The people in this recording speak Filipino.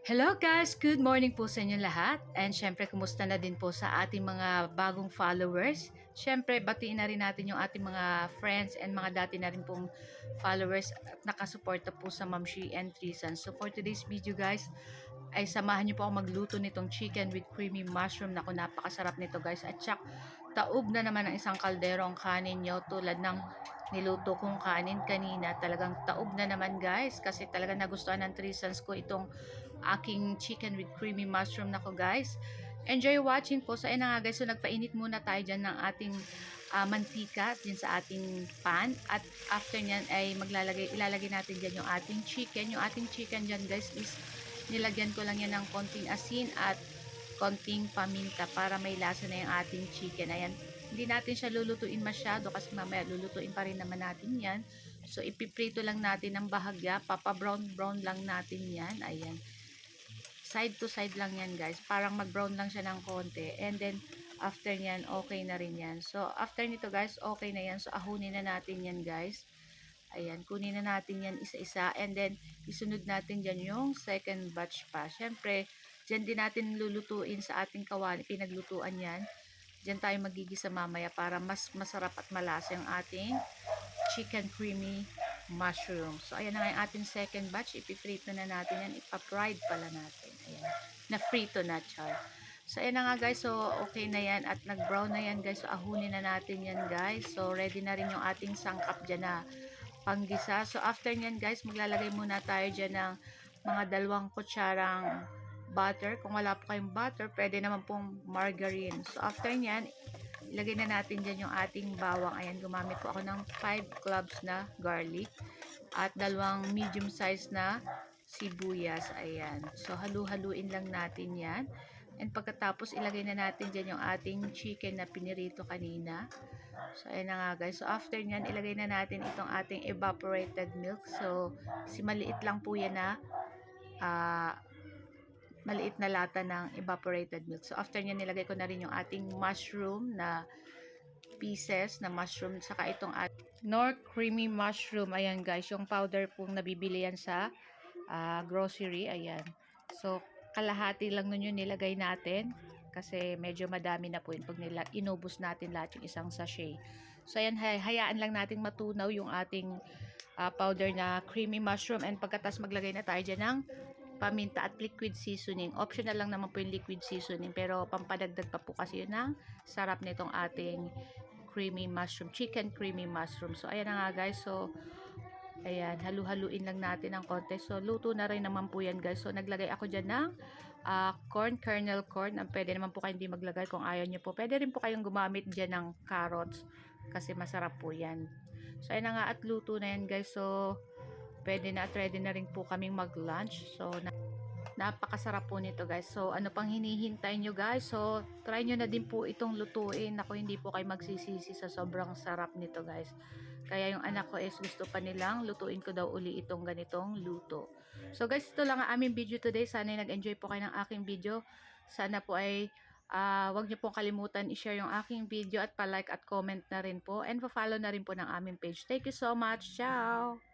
Hello guys! Good morning po sa inyo lahat. And syempre, kumusta na din po sa ating mga bagong followers. Syempre, batiin na rin natin yung ating mga friends and mga dati na rin pong followers at nakasuporta po sa Ma'am She and Trisan. So for today's video guys, ay samahan niyo po ako magluto nitong chicken with creamy mushroom. Naku, napakasarap nito guys. At syak, taob na naman ng isang kalderong kanin nyo tulad ng niluto kong kanin kanina. Talagang taob na naman guys kasi talagang nagustuhan ng Trisans ko itong aking chicken with creamy mushroom. Nako guys, enjoy watching po. So ayun na nga guys, so nagpainit muna tayo dyan ng ating mantika din sa ating pan, at after nyan ay ilalagay natin dyan yung ating chicken. Yung ating chicken dyan guys is nilagyan ko lang yan ng konting asin at konting paminta para may lasa na yung ating chicken. Ayan, hindi natin siya lulutuin masyado kasi mamaya lulutuin pa rin naman natin yan. So ipiprito lang natin ng bahagya, papa brown lang natin yan. Ayan, side to side lang yan guys, parang mag brown lang siya ng konti, and then after nyan okay na rin yan. So after nito guys, okay na yan. So ahunin na natin yan guys. Ayan, kunin na natin yan isa-isa, and then isunod natin dyan yung second batch pa. Syempre, dyan din natin lulutuin sa ating kawali, pinaglutuan yan. Dyan tayo magigisa mamaya para mas masarap at malasa yung ating chicken creamy mushroom. So, ayan na nga yung ating second batch. Ipiprito na natin yan. Ipa-fried pala natin. Ayan. Na-frito na, char. So, ayan na nga guys. So, okay na yan. At nag-brown na yan guys. So, ahunin na natin yan guys. So, ready na rin yung ating sangkap dyan na panggisa. So, after nyan guys, maglalagay muna tayo dyan ng mga 2 kutsarang butter. Kung wala po kayong butter, pwede naman pong margarine. So, after nyan, ilagay na natin dyan yung ating bawang. Ayan, gumamit po ako ng 5 cloves na garlic at 2 medium size na sibuyas. Ayan. So, halu-haluin lang natin yan. And pagkatapos, ilagay na natin dyan yung ating chicken na pinirito kanina. So, ayan na nga guys. So, after nyan, ilagay na natin itong ating evaporated milk. So, maliit lang po yan na maliit na lata ng evaporated milk. So, after nyan, nilagay ko na rin yung ating mushroom na pieces na mushroom, saka itong Knorr creamy mushroom. Ayan guys, yung powder pong nabibili yan sa grocery. Ayan. So, kalahati lang nun yung nilagay natin kasi medyo madami na po yun pag inubos natin lahat yung isang sachet. So, ayan, hayaan lang natin matunaw yung ating powder na creamy mushroom, and pagkatas maglagay na tayo dyan ng paminta at liquid seasoning. Optional lang naman po yung liquid seasoning, pero pampadagdag pa po kasi yun ng sarap nitong ating creamy mushroom, chicken creamy mushroom. So, ayan na nga guys. So, ayan, halu-haluin lang natin ng konti. So, luto na rin naman po yan guys. So, naglagay ako dyan ng corn, kernel corn. Pwede naman po kayo hindi maglagay kung ayaw nyo po. Pwede rin po kayong gumamit dyan ng carrots kasi masarap po yan. So, ayan na nga at luto na yan guys. So, pwede na at ready na rin po kaming mag-lunch. So, napakasarap po nito guys. So, ano pang hinihintay nyo guys? So, try nyo na din po itong lutuin. Ako, hindi po kayo magsisisi sa sobrang sarap nito guys. Kaya yung anak ko is gusto pa nilang lutuin ko daw uli itong ganitong luto. So guys, ito lang ang aming video today. Sana nag-enjoy po kayo ng aking video. Sana po ay wag nyo pong kalimutan i-share yung aking video at pa-like at comment na rin po. And pa-follow na rin po ng aming page. Thank you so much. Ciao!